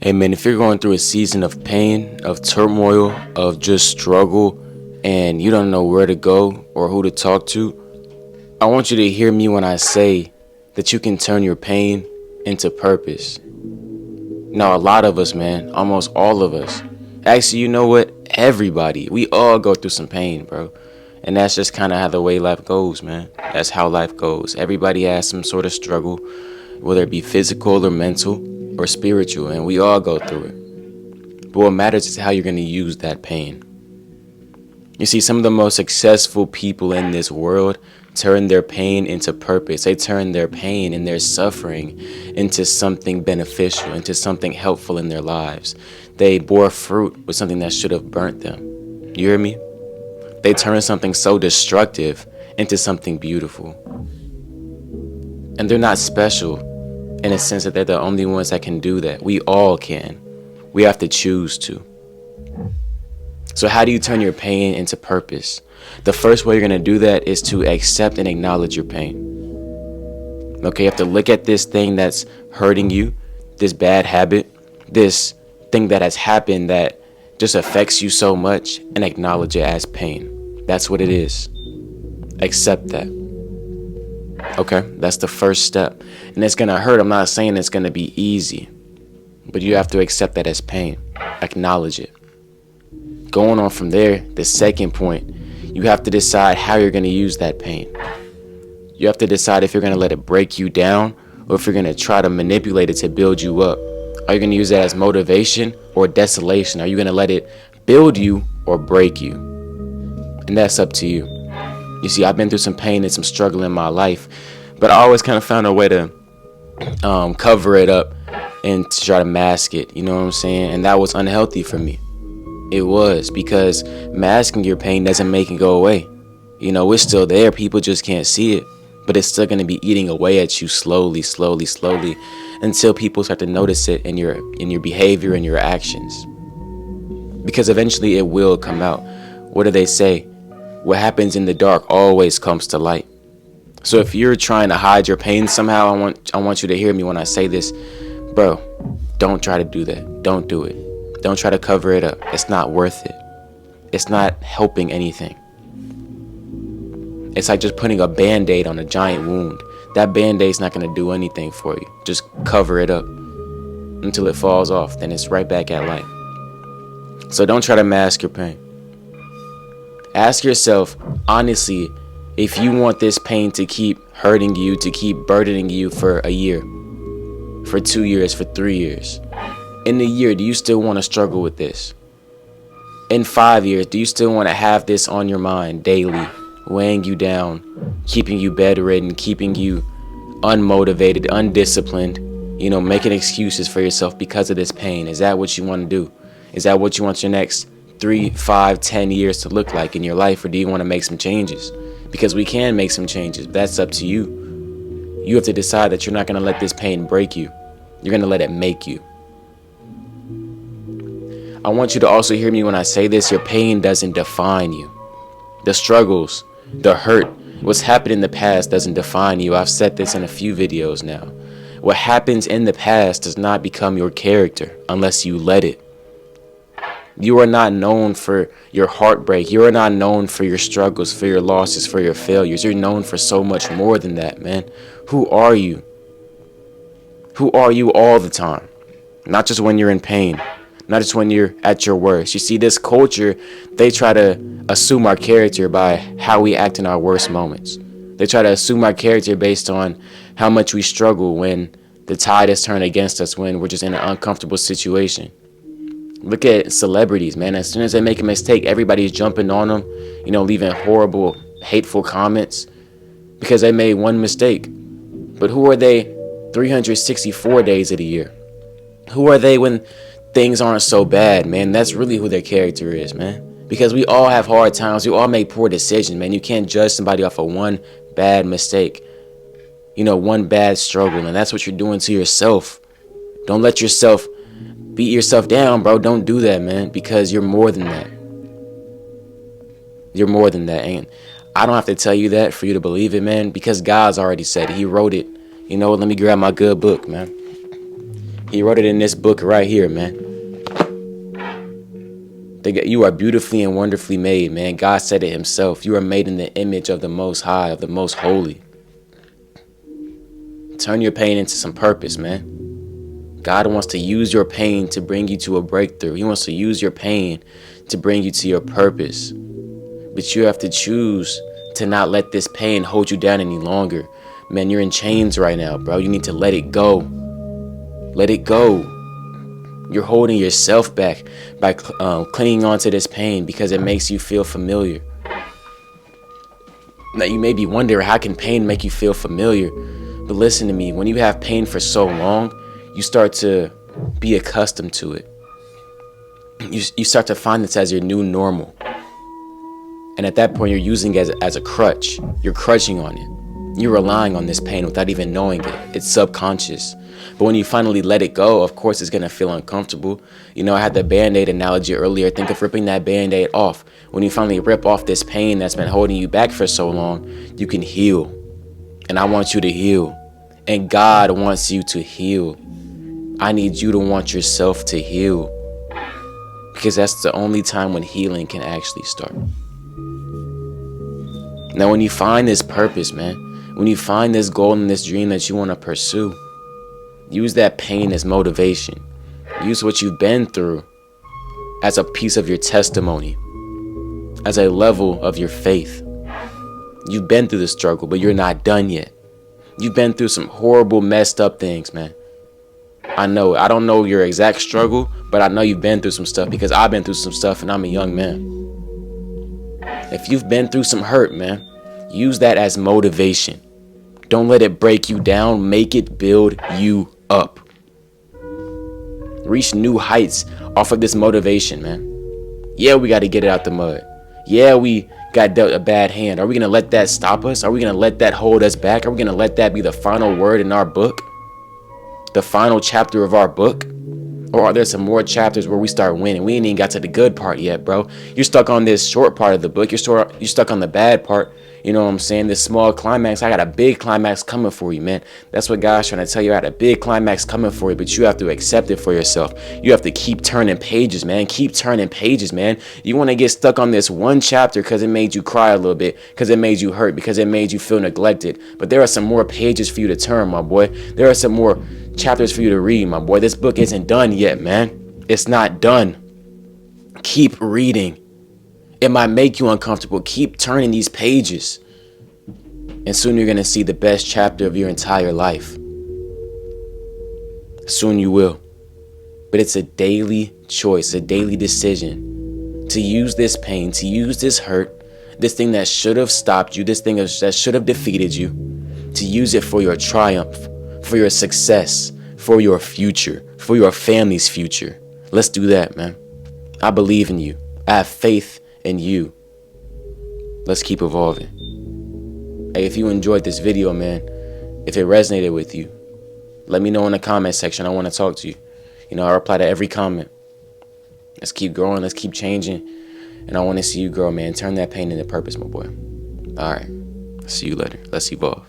Hey man, if you're going through a season of pain, of turmoil, of just struggle, and you don't know where to go or who to talk to, I want you to hear me when I say that you can turn your pain into purpose. Now, a lot of us, man, almost all of us. Actually, you know what? Everybody. We all go through some pain, bro. And that's just kind of how the way life goes, man. That's how life goes. Everybody has some sort of struggle, whether it be physical or mental or spiritual, and we all go through it. But what matters is how you're going to use that pain. You see, some of the most successful people in this world turn their pain into purpose. They turn their pain and their suffering into something beneficial, into something helpful in their lives. They bore fruit with something that should have burnt them. You hear me? They turn something so destructive into something beautiful. And they're not special in a sense that they're the only ones that can do that. We all can. We have to choose to. So how do you turn your pain into purpose? The first way you're going to do that is to accept and acknowledge your pain. Okay, you have to look at this thing that's hurting you, this bad habit, this thing that has happened that just affects you so much, and acknowledge it as pain. That's what it is. Accept that. Okay, that's the first step. And it's going to hurt. I'm not saying it's going to be easy, but you have to accept that as pain. Acknowledge it. Going on from there, the second point, you have to decide how you're going to use that pain. You have to decide if you're going to let it break you down or if you're going to try to manipulate it to build you up. Are you going to use that as motivation or desolation? Are you going to let it build you or break you? And that's up to you. You see, I've been through some pain and some struggle in my life, but I always kind of found a way to cover it up and to try to mask it. You know what I'm saying? And that was unhealthy for me. It was, because masking your pain doesn't make it go away. You know, it's still there. People just can't see it, but it's still going to be eating away at you slowly, until people start to notice it in your behavior and your actions. Because eventually it will come out. What do they say? What happens in the dark always comes to light. So if you're trying to hide your pain somehow, I want you to hear me when I say this. Bro, don't try to do that. Don't do it. Don't try to cover it up. It's not worth it. It's not helping anything. It's like just putting a Band-Aid on a giant wound. That Band-Aid's not going to do anything for you. Just cover it up until it falls off. Then it's right back at life. So don't try to mask your pain. Ask yourself, honestly, if you want this pain to keep hurting you, to keep burdening you for a year, for 2 years, for 3 years. In a year, do you still want to struggle with this? In 5 years, do you still want to have this on your mind daily, weighing you down, keeping you bedridden, keeping you unmotivated, undisciplined, making excuses for yourself because of this pain? Is that what you want to do? Is that what you want your next 3, 5, 10 years to look like in your life? Or do you want to make some changes? Because we can make some changes, but that's up to you. You have to decide that you're not going to let this pain break you. You're going to let it make you. I want you to also hear me when I say this. Your pain doesn't define you. The struggles, the hurt, what's happened in the past doesn't define you. I've said this in a few videos now. What happens in the past does not become your character unless you let it. You are not known for your heartbreak. You are not known for your struggles, for your losses, for your failures. You're known for so much more than that, man. Who are you? Who are you all the time? Not just when you're in pain. Not just when you're at your worst. You see, this culture, they try to assume our character by how we act in our worst moments. They try to assume our character based on how much we struggle when the tide is turned against us, when we're just in an uncomfortable situation. Look at celebrities, man. As soon as they make a mistake, everybody's jumping on them, leaving horrible, hateful comments because they made one mistake. But who are they 364 days of the year? Who are they when things aren't so bad, man? That's really who their character is, man. Because we all have hard times. We all make poor decisions, man. You can't judge somebody off of one bad mistake, one bad struggle. And that's what you're doing to yourself. Don't let yourself beat yourself down, bro. Don't do that, man, because you're more than that. You're more than that. And I don't have to tell you that for you to believe it, man, because God's already said it. He wrote it. Let me grab my good book, man. He wrote it in this book right here, man. You are beautifully and wonderfully made, man. God said it himself. You are made in the image of the Most High, of the Most Holy. Turn your pain into some purpose, man. God wants to use your pain to bring you to a breakthrough. He wants to use your pain to bring you to your purpose. But you have to choose to not let this pain hold you down any longer. Man, you're in chains right now, bro. You need to let it go. Let it go. You're holding yourself back by clinging on to this pain because it makes you feel familiar. Now, you may be wondering, how can pain make you feel familiar? But listen to me. When you have pain for so long, you start to be accustomed to it. You start to find this as your new normal. And at that point, you're using it as a crutch. You're crutching on it. You're relying on this pain without even knowing it. It's subconscious. But when you finally let it go, of course, it's going to feel uncomfortable. You know, I had the Band-Aid analogy earlier. Think of ripping that Band-Aid off. When you finally rip off this pain that's been holding you back for so long, you can heal. And I want you to heal. And God wants you to heal. I need you to want yourself to heal. Because that's the only time when healing can actually start. Now, when you find this purpose, man, when you find this goal and this dream that you want to pursue, use that pain as motivation. Use what you've been through as a piece of your testimony, as a level of your faith. You've been through the struggle, but you're not done yet. You've been through some horrible, messed up things, man. I know. I don't know your exact struggle, but I know you've been through some stuff because I've been through some stuff and I'm a young man. If you've been through some hurt, man, use that as motivation. Don't let it break you down. Make it build you up. Reach new heights off of this motivation, man. Yeah, we got to get it out the mud. Yeah, we got dealt a bad hand. Are we going to let that stop us? Are we going to let that hold us back? Are we going to let that be the final word in our book? The final chapter of our book? Or are there some more chapters where we start winning? We ain't even got to the good part yet, bro. You're stuck on this short part of the book. You're stuck on the bad part. You know what I'm saying? This small climax. I got a big climax coming for you, man. That's what God's trying to tell you. I got a big climax coming for you, but you have to accept it for yourself. You have to keep turning pages, man. Keep turning pages, man. You want to get stuck on this one chapter because it made you cry a little bit, because it made you hurt, because it made you feel neglected. But there are some more pages for you to turn, my boy. There are some more chapters for you to read, my boy. This book isn't done yet, man. It's not done. Keep reading. It might make you uncomfortable. Keep turning these pages. And soon you're going to see the best chapter of your entire life. Soon you will. But it's a daily choice, a daily decision to use this pain, to use this hurt, this thing that should have stopped you, this thing that should have defeated you, to use it for your triumph, for your success, for your future, for your family's future. Let's do that, man. I believe in you. I have faith in you. Let's keep evolving. Hey, if you enjoyed this video, man, if it resonated with you, let me know in the comment section. I want to talk to you. You know, I reply to every comment. Let's keep growing. Let's keep changing. And I want to see you grow, man. Turn that pain into purpose, my boy. All right. See you later. Let's evolve.